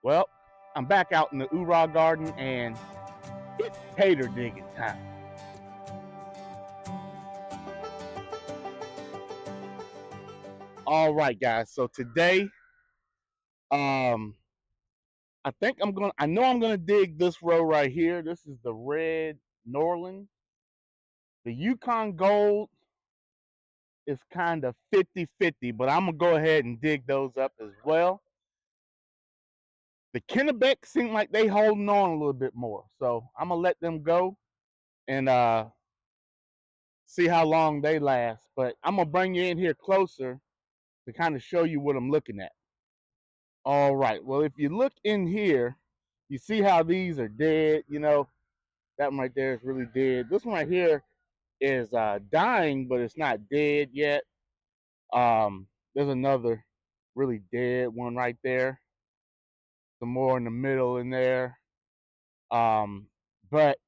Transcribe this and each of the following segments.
Well, I'm back out in the Ura garden and it's tater digging time. All right, guys. So today, um, I know I'm gonna dig this row right here. This is the red Norland. The Yukon Gold is kind of 50-50, but I'm gonna go ahead and dig those up as well. The Kennebec seem like they holding on a little bit more, so I'm gonna let them go and see how long they last. But I'm gonna bring you in here closer to kind of show you what I'm looking at. All right. Well, if you look in here, you see how these are dead. You know, that one right there is really dead. This one right here is dying, but it's not dead yet. There's another really dead one right there. Some more in the middle in there. But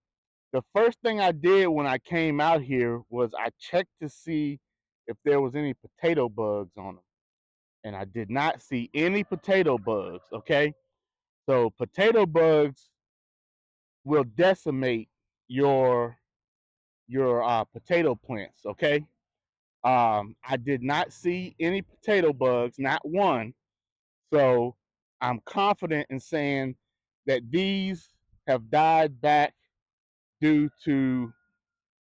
the first thing I did when I came out here was I checked to see if there was any potato bugs on them. And I did not see any potato bugs, okay? So potato bugs will decimate your potato plants, okay? I did not see any potato bugs, not one. So I'm confident in saying that these have died back due to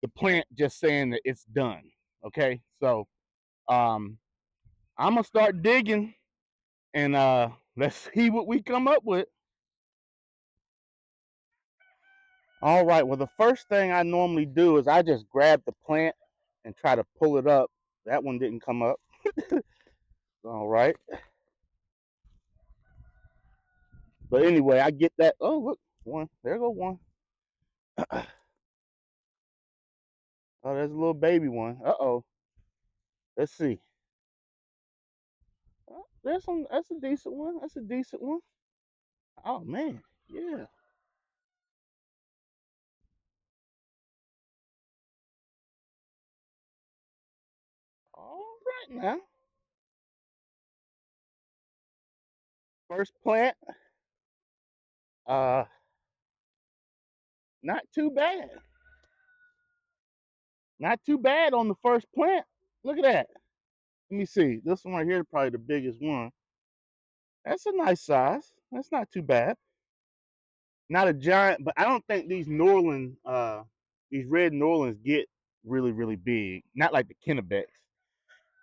the plant just saying that it's done. Okay, so um, I'm gonna start digging and let's see what we come up with. All right, well, the first thing I normally do is I just grab the plant and try to pull it up. That one didn't come up. All right, but anyway, I get that. Oh, look, one. There go one. Oh, there's a little baby one. Uh-oh. Let's see. Oh, there's some. That's a decent one. That's a decent one. Oh man, yeah. All right now. First plant. Uh, not too bad. Not too bad on the first plant. Look at that. Let me see. This one right here is probably the biggest one. That's a nice size. That's not too bad. Not a giant, but I don't think these red Norlands get really, really big. Not like the Kennebecks.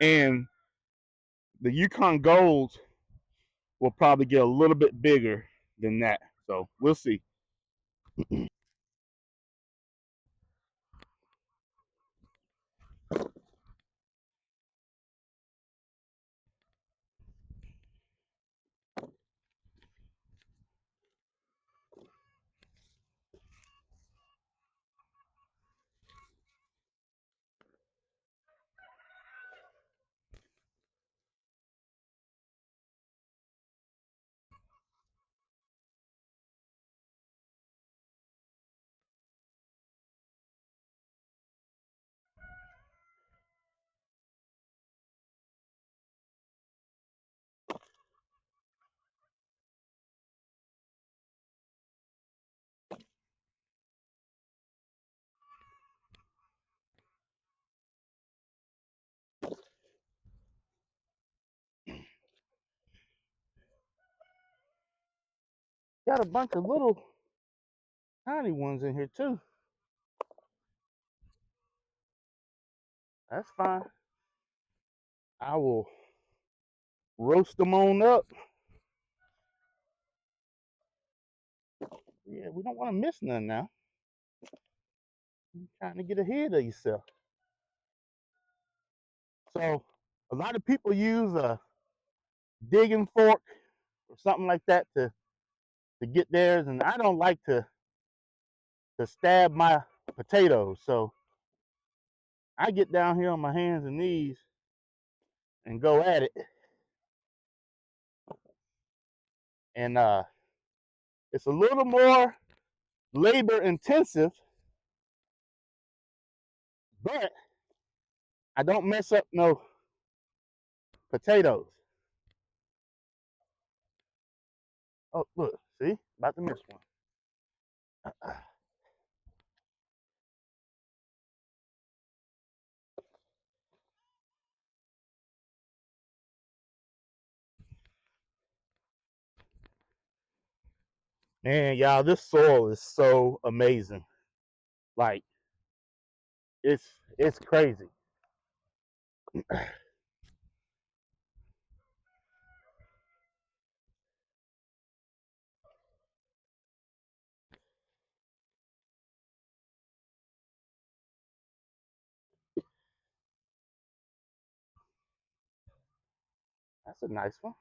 And the Yukon Golds will probably get a little bit bigger than that. So we'll see. Got a bunch of little tiny ones in here too. That's fine. I will roast them on up. Yeah, we don't want to miss none now. You're trying to get ahead of yourself. So a lot of people use a digging fork or something like that to get theirs, and I don't like to stab my potatoes. So I get down here on my hands and knees and go at it. And it's a little more labor intensive, but I don't mess up no potatoes. Oh, look, see? About to miss one. Man, y'all, this soil is so amazing. Like, it's crazy. That's a nice one.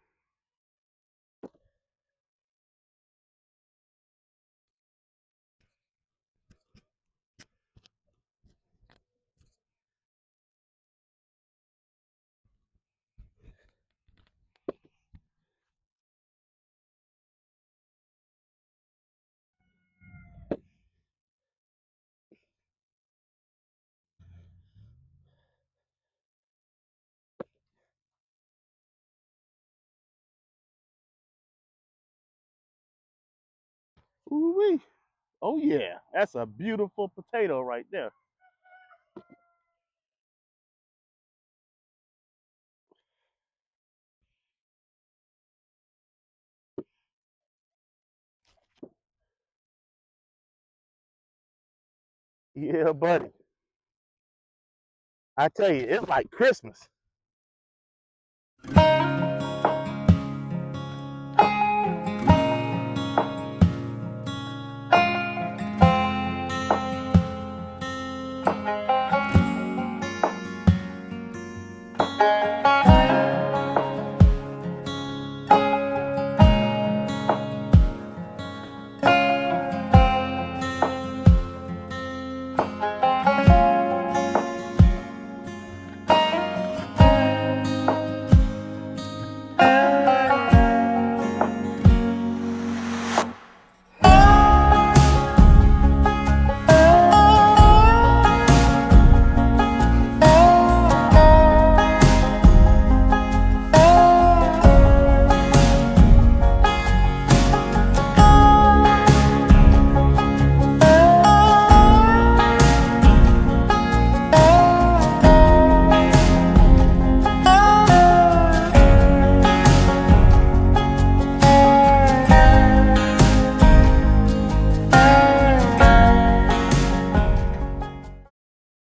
Ooh-wee. Oh yeah, that's a beautiful potato right there. Yeah, buddy. I tell you, it's like Christmas.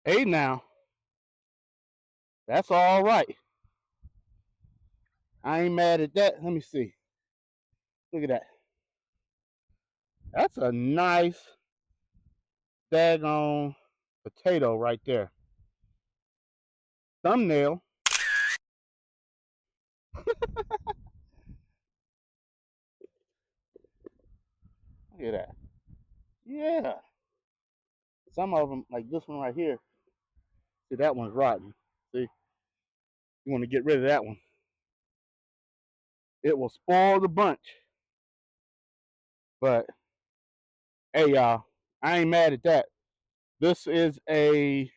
Hey now, that's all right. I ain't mad at that. Let me see. Look at that. That's a nice daggone potato right there. Thumbnail. Look at that. Yeah. Some of them, like this one right here. See, that one's rotten. See, you want to get rid of that one. It will spoil the bunch. But hey, y'all, I ain't mad at that. This is a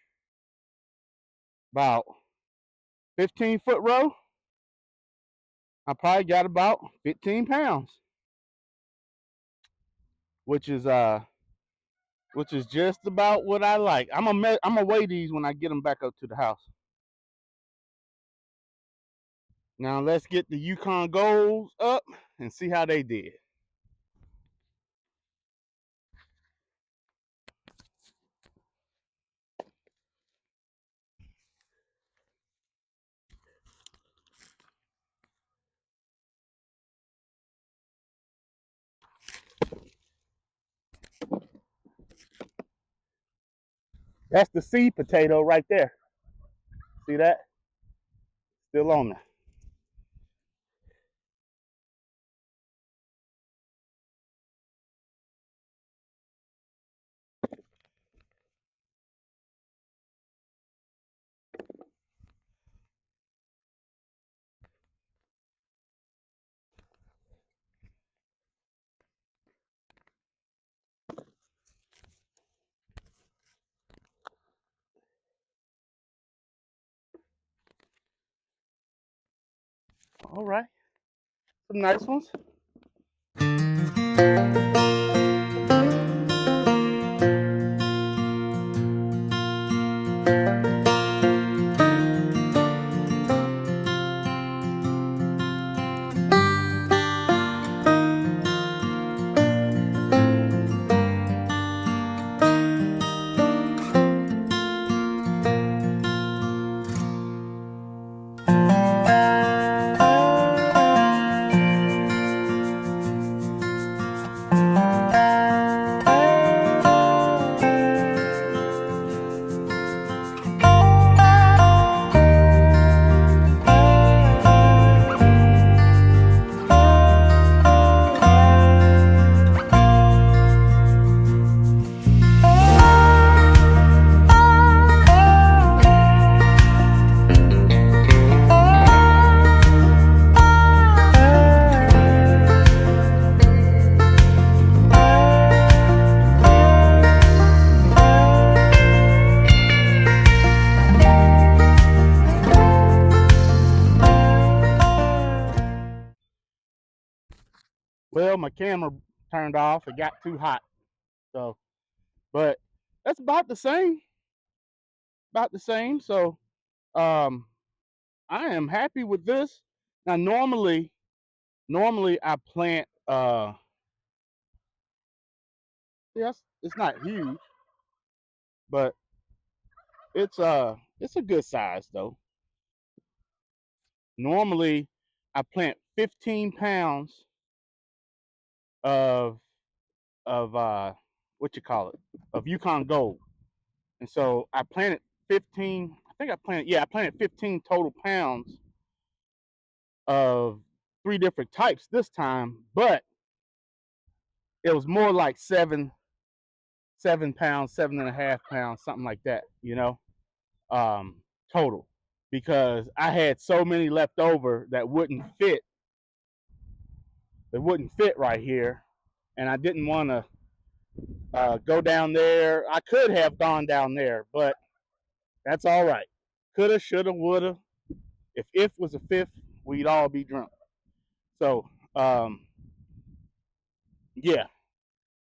about 15-foot row. I probably got about 15 pounds, which is just about what I like. I'm gonna weigh these when I get them back up to the house. Now let's get the Yukon Golds up and see how they did. That's the seed potato right there. See that? Still on there. All right. Some nice ones. Well, my camera turned off. It got too hot. So, but that's about the same. About the same. So, um, I am happy with this. Now, normally I plant. Yes, it's not huge, but it's a good size though. Normally, I plant 15 pounds of what you call it, of Yukon Gold. And so I planted 15, I planted 15 total pounds of three different types this time, but it was more like 7 pounds, 7.5 pounds, something like that, total. Because I had so many left over that wouldn't fit right here. And I didn't want to go down there. I could have gone down there, but that's all right. Coulda, shoulda, woulda. If was a fifth, we'd all be drunk. So, yeah,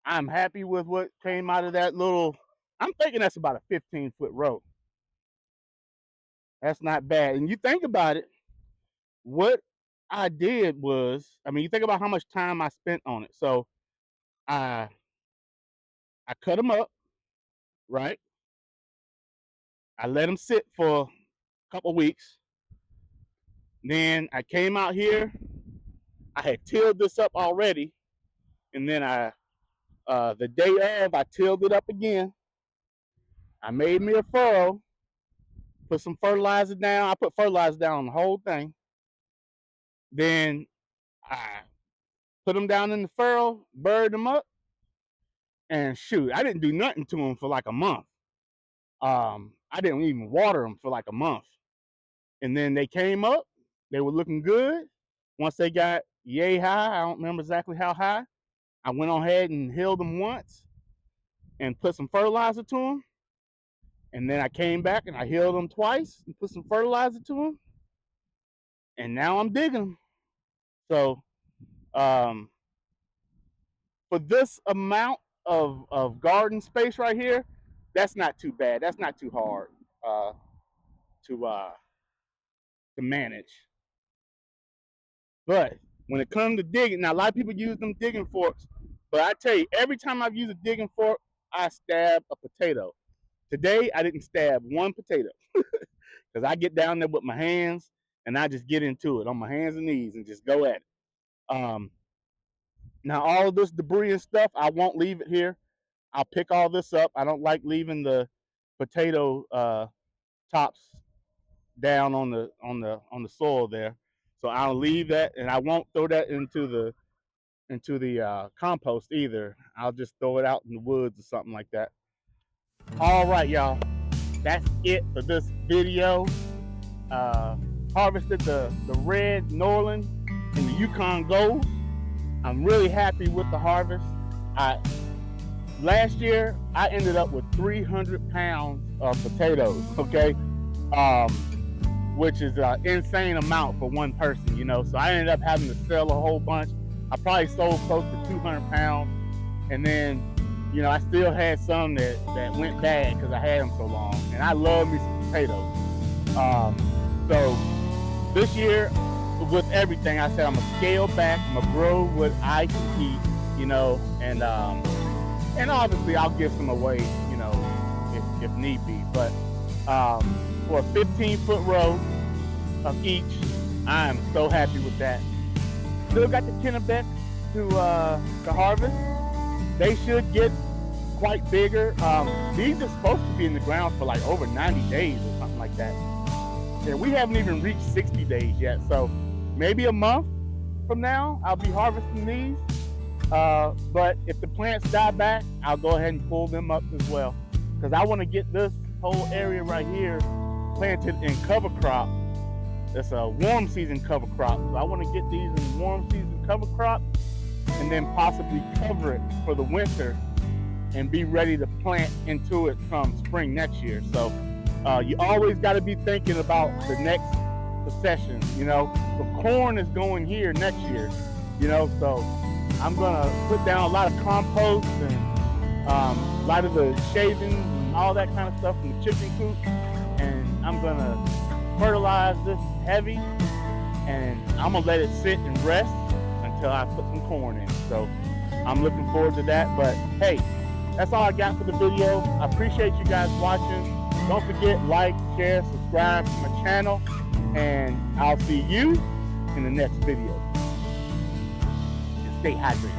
I'm happy with what came out of that little. I'm thinking that's about a 15-foot row. That's not bad. And you think about it, what I did was, you think about how much time I spent on it. So I I cut them up, right? I let them sit for a couple weeks. Then I came out here. I had tilled this up already, and then the day of, I tilled it up again. I made me a furrow, put some fertilizer down. I put fertilizer down on the whole thing. Then I put them down in the furrow, buried them up, and shoot, I didn't do nothing to them for like a month. I didn't even water them for like a month. And then they came up. They were looking good. Once they got yay high, I don't remember exactly how high, I went on ahead and hilled them once and put some fertilizer to them. And then I came back and I hilled them twice and put some fertilizer to them. And now I'm digging them. So for this amount of garden space right here, that's not too bad. That's not too hard to manage. But when it comes to digging, now a lot of people use them digging forks, but I tell you, every time I've used a digging fork, I stab a potato. Today, I didn't stab one potato because I get down there with my hands and I just get into it on my hands and knees and just go at it. Now, all of this debris and stuff, I won't leave it here. I'll pick all this up. I don't like leaving the potato tops down on the soil there, so I'll leave that, and I won't throw that into the compost either. I'll just throw it out in the woods or something like that. All right, y'all. That's it for this video. Harvested the red Norland and the Yukon Gold. I'm really happy with the harvest. Last year, I ended up with 300 pounds of potatoes, okay? Which is an insane amount for one person, So I ended up having to sell a whole bunch. I probably sold close to 200 pounds. And then, I still had some that went bad because I had them so long. And I love me some potatoes. So this year, with everything, I said I'm going to scale back. I'm going to grow what I can eat, and obviously I'll give some away, if need be. But for a 15-foot row of each, I am so happy with that. Still got the Kennebec to harvest. They should get quite bigger. These are supposed to be in the ground for like over 90 days or something like that. Yeah, we haven't even reached 60 days yet, so maybe a month from now I'll be harvesting these. But if the plants die back, I'll go ahead and pull them up as well, because I want to get this whole area right here planted in cover crop. It's a warm season cover crop, so I want to get these in warm season cover crop and then possibly cover it for the winter and be ready to plant into it come spring next year. So you always got to be thinking about the next succession. The corn is going here next year, so I'm gonna put down a lot of compost and a lot of the shavings and all that kind of stuff from the chicken coop, and I'm gonna fertilize this heavy, and I'm gonna let it sit and rest until I put some corn in. So I'm looking forward to that. But hey, that's all I got for the video. I appreciate you guys watching. Don't forget, like, share, subscribe to my channel, and I'll see you in the next video. And stay hydrated.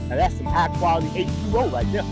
Now that's some high quality H2O right there.